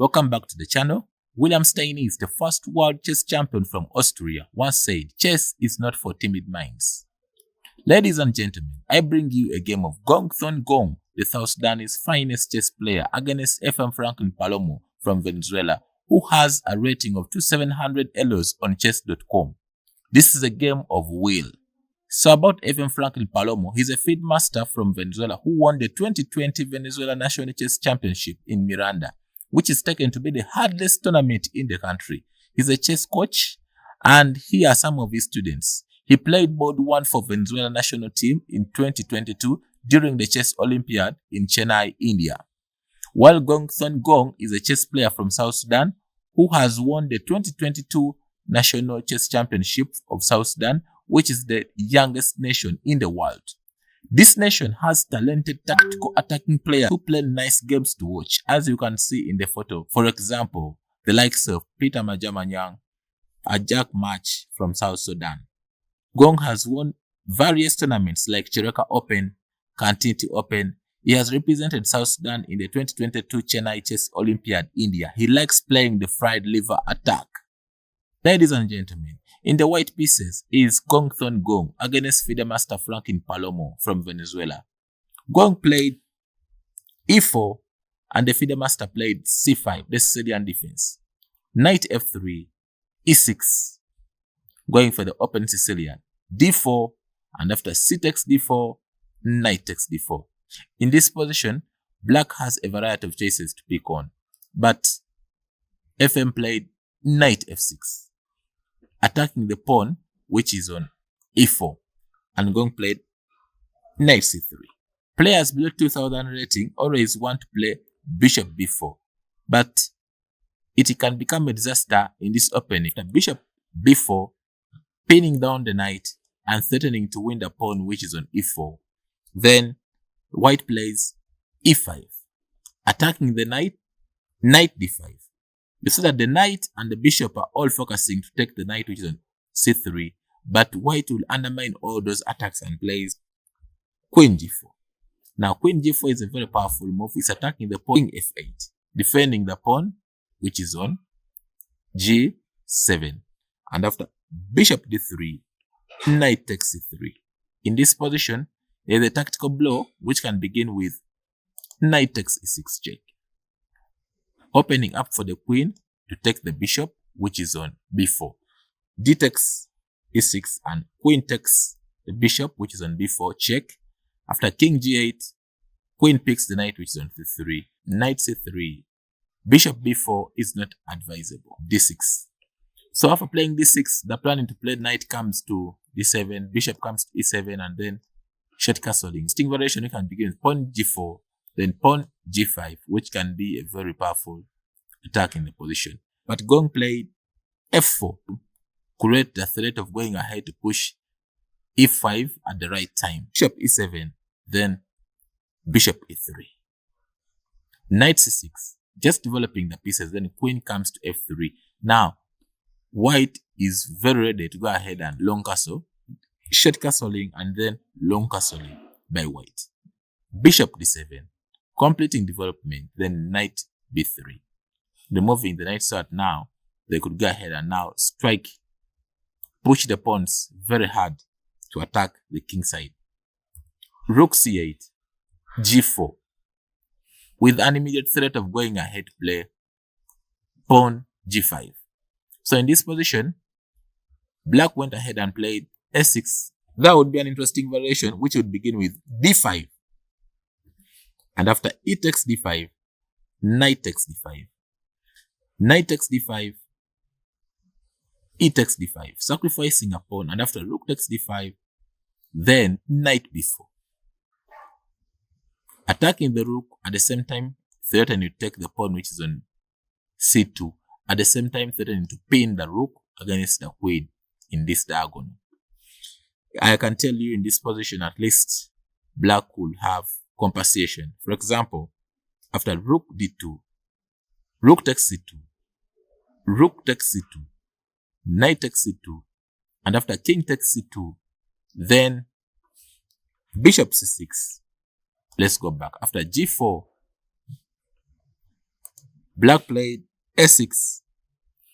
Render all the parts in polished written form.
Welcome back to the channel. William Steinitz, the first world chess champion from Austria, once said, "Chess is not for timid minds." Ladies and gentlemen, I bring you a game of Gong Thon Gong, the South Sudanese finest chess player, against FM Franklin Palomo from Venezuela, who has a rating of 2700 Elos on chess.com. This is a game of will. So about FM Franklin Palomo, he's a feed master from Venezuela who won the 2020 Venezuela National Chess Championship in Miranda, which is taken to be the hardest tournament in the country. He's a chess coach, and here are some of his students. He played Board 1 for Venezuela national team in 2022 during the Chess Olympiad in Chennai, India. While Gong Thon Gong is a chess player from South Sudan who has won the 2022 National Chess Championship of South Sudan, which is the youngest nation in the world. This nation has talented tactical attacking players who play nice games to watch, as you can see in the photo. For example, the likes of Peter Majamanyang, a Jack Match from South Sudan. Gong has won various tournaments like Chireka Open, Kantiti Open. He has represented South Sudan in the 2022 Chennai Chess Olympiad, India. He likes playing the fried liver attack. Ladies and gentlemen, in the white pieces is Gong Thon Gong against FIDE master Franklin Palomo from Venezuela. Gong played e4 and the FIDE master played c5, the Sicilian defense. Knight f3, e6, going for the open Sicilian. d4, and after c takes d4, knight takes d4. In this position, black has a variety of choices to pick on, but FM played knight f6, attacking the pawn which is on e4, and Gong played knight c3. Players below 2000 rating always want to play bishop b4, but it can become a disaster in this opening. The bishop b4, pinning down the knight and threatening to win the pawn which is on e4. Then white plays e5, attacking the knight, knight d5. You see that the knight and the bishop are all focusing to take the knight which is on c3, but white will undermine all those attacks and plays queen g4. Now queen g4 is a very powerful move. It's attacking the pawn f8, defending the pawn which is on g7. And after bishop d3, knight takes c3. In this position, there is a tactical blow which can begin with knight takes e6 check, opening up for the queen to take the bishop which is on b4. D takes e6 and queen takes the bishop which is on b4 check. After king g8, queen picks the knight which is on c3, knight c3, bishop b4 is not advisable, d6. So after playing d6, the planning to play knight comes to d7, bishop comes to e7, and then short castling. Sting variation, you can begin with pawn g4, then pawn g5, which can be a very powerful attack in the position. But Gong played f4 to create the threat of going ahead to push e5 at the right time. Bishop e7, then bishop e3. Knight c6, just developing the pieces, then queen comes to f3. Now, white is very ready to go ahead and long castle, short castling, and then long castling by white. Bishop d7, completing development, then knight b3. Removing the knight so that now they could go ahead and now strike, push the pawns very hard to attack the king side. Rook c8, g4, with an immediate threat of going ahead to play pawn g5. So in this position, black went ahead and played s6. That would be an interesting variation which would begin with d5. And after e takes d5, knight takes d5. Knight takes d5, e takes d5, sacrificing a pawn, and after rook takes d5, then knight b4. Attacking the rook at the same time, threatening to take the pawn which is on c2, at the same time threatening to pin the rook against the queen in this diagonal. I can tell you in this position, at least black will have compensation. For example, after rook d2, rook takes c2, rook takes c2, knight takes c2, and after king takes c2, then bishop c6. Let's go back. After g4, Black played a6,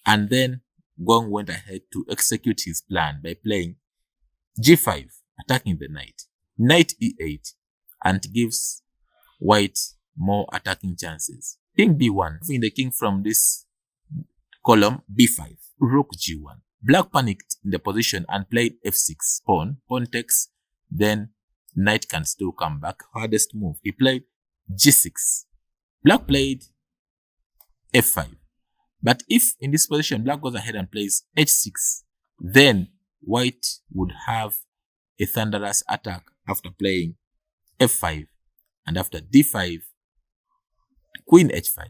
and then Gong went ahead to execute his plan by playing g5, attacking the knight. Knight e8, and gives white more attacking chances. King b1, moving the king from this column, b5, rook g1. Black panicked in the position and played f6, pawn takes, then knight can still come back. Hardest move, he played g6. Black played f5. But if in this position black goes ahead and plays h6, then white would have a thunderous attack after playing f5, and after d5, queen h5,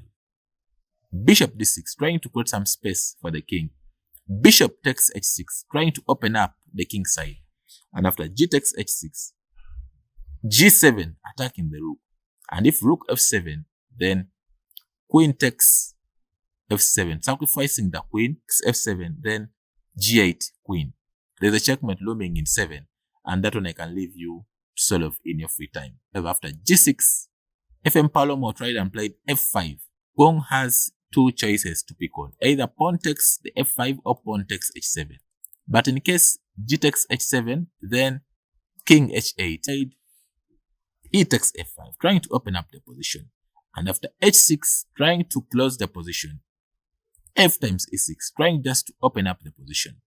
bishop d6, trying to create some space for the king. Bishop takes h6, trying to open up the king side, and after g takes h6, g7, attacking the rook, and if rook f7, then queen takes f7, sacrificing the queen, f7, then g8, queen. There's a checkmate looming in 7, and that one I can leave you to solve in your free time. After g6, FM Palomo tried and played f5. Gong has two choices to pick on. Either pawn takes the f5 or pawn takes h7. But in case g takes h7, then king h8, e takes f5, trying to open up the position. And after h6, trying to close the position. F times e6, trying just to open up the position.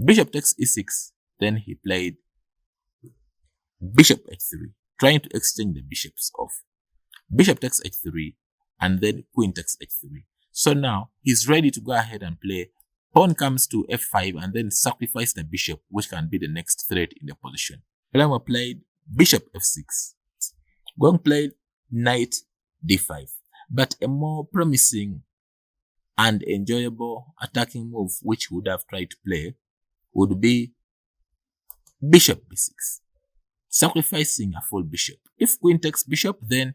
Bishop takes e6, then he played bishop h3, trying to exchange the bishops off. Bishop takes h3, and then queen takes h3. So now he's ready to go ahead and play pawn comes to f5 and then sacrifice the bishop, which can be the next threat in the position. Palomo played bishop f6. Gong played knight d5. But a more promising and enjoyable attacking move which he would have tried to play would be bishop b6, sacrificing a full bishop. If queen takes bishop, then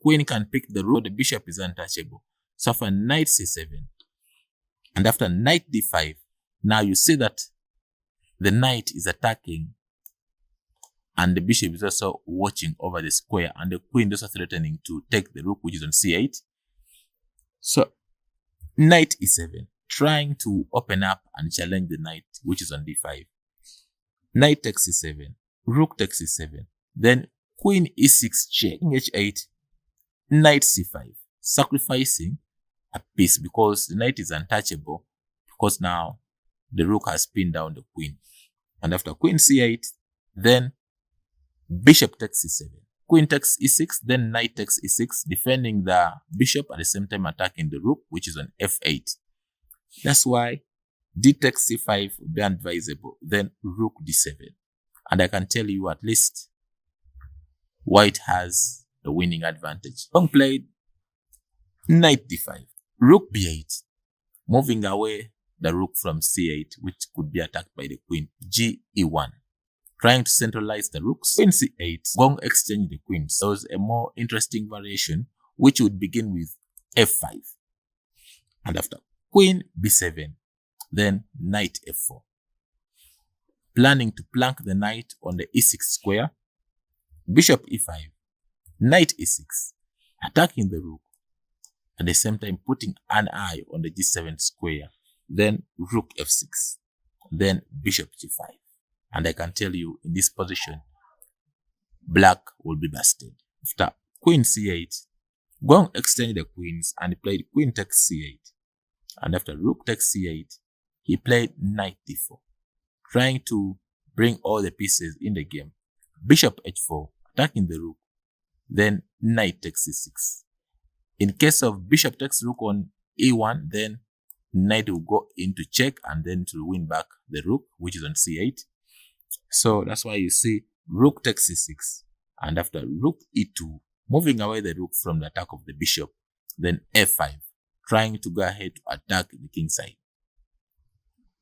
queen can pick the rook, the bishop is untouchable. So for knight c7, and after knight d5, now you see that the knight is attacking and the bishop is also watching over the square, and the queen is also threatening to take the rook, which is on c8. So knight e7, trying to open up and challenge the knight, which is on d5. Knight takes c7, rook takes c7, then queen e6 check, king h8, knight c5, sacrificing a piece because the knight is untouchable, because now the rook has pinned down the queen. And after queen c8, then bishop takes c7, queen takes e6, then knight takes e6, defending the bishop at the same time attacking the rook, which is on f8. That's why d takes c5 would be advisable, then rook d7. And I can tell you at least white has the winning advantage. Gong played knight d5, rook b8, moving away the rook from c8, which could be attacked by the queen. G e1, trying to centralize the rooks. Queen c8, Gong exchanged the queens. There was a more interesting variation, which would begin with f5. And after queen b7, then knight f4. Planning to plank the knight on the e6 square. Bishop e5, knight e6, attacking the rook, at the same time putting an eye on the g7 square. Then rook f6, then bishop g5. And I can tell you, in this position, black will be busted. After queen c8, Gong extended the queens and played queen takes c8. And after rook takes c8, he played knight d4, trying to bring all the pieces in the game. Bishop h4, attacking the rook, then knight takes c6. In case of bishop takes rook on e1, then knight will go into check and then to win back the rook, which is on c8. So that's why you see rook takes c6, and after rook e2, moving away the rook from the attack of the bishop, then f5, trying to go ahead to attack the king side.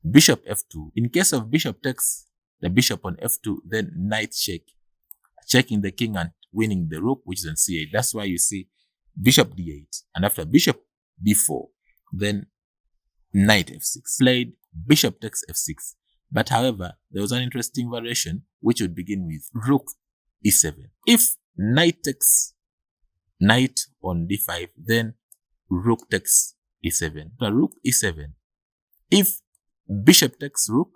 Bishop f2. In case of bishop takes the bishop on f2, then knight check, checking the king and winning the rook, which is on c8. That's why you see bishop d8, and after bishop d4, then knight f6. Played bishop takes f6. But however, there was an interesting variation which would begin with rook e7. If knight takes knight on d5, then rook takes e7. After rook e7, if bishop takes rook,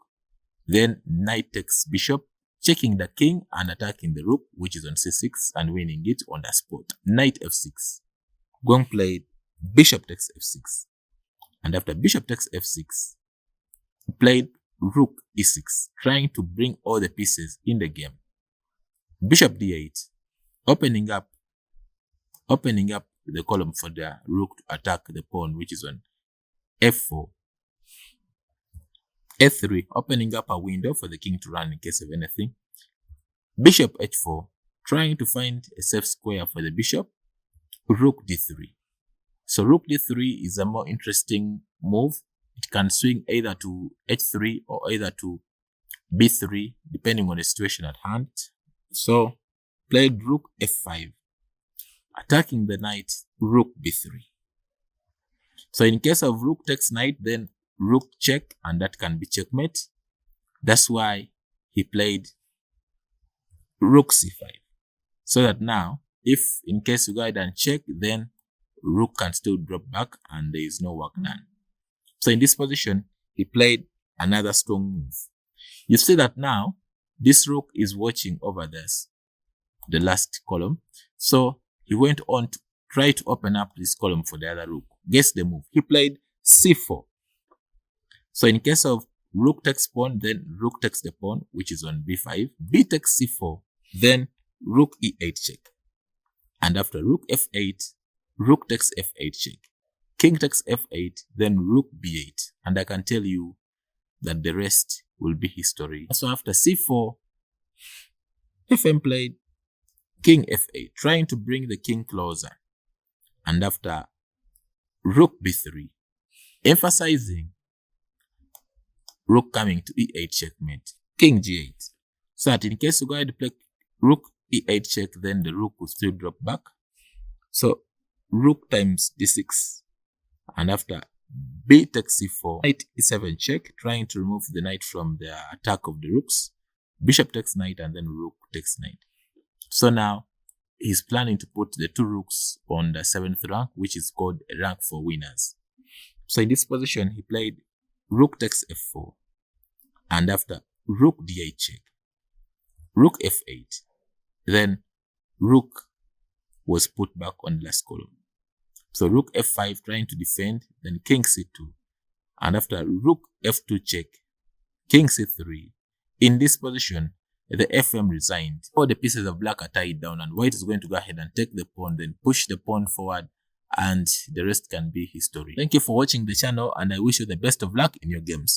then knight takes bishop, checking the king and attacking the rook, which is on c6, and winning it on the spot. Knight f6. Gong played bishop takes f6. And after bishop takes f6, he played rook e6, trying to bring all the pieces in the game. Bishop d8, opening up the column for the rook to attack the pawn, which is on f4. a3, opening up a window for the king to run in case of anything. Bishop h4, trying to find a safe square for the bishop. Rook d3. So rook d3 is a more interesting move. It can swing either to h3 or either to b3, depending on the situation at hand. So played rook f5, attacking the knight, rook b3. So in case of rook takes knight, then rook check, and that can be checkmate. That's why he played rook c5. So that now, if in case you go ahead and check, then rook can still drop back and there is no work done. So in this position, he played another strong move. You see that now, this rook is watching over this, the last column. So he went on to try to open up this column for the other rook. Guess the move. He played c4. So in case of rook takes pawn, then rook takes the pawn, which is on b5. B takes c4, then rook e8 check. And after rook f8, rook takes f8 check. King takes f8, then rook b8. And I can tell you that the rest will be history. So after c4, fm played king f8, trying to bring the king closer. And after rook b3, emphasizing rook coming to e8 checkmate, king g8. So that in case you go ahead to play rook e8 check, then the rook will still drop back. So rook times d6. And after b takes c4, knight e7 check, trying to remove the knight from the attack of the rooks. Bishop takes knight, and then rook takes knight. So now he's planning to put the two rooks on the 7th rank, which is called a rank for winners. So in this position, he played rook takes f4. And after rook d8 check, rook f8, then rook was put back on the last column. So rook f5, trying to defend, then king c2. And after rook f2 check, king c3. In this position, the fm resigned. All the pieces of black are tied down, and white is going to go ahead and take the pawn, then push the pawn forward, and the rest can be history. Thank you for watching the channel, and I wish you the best of luck in your games.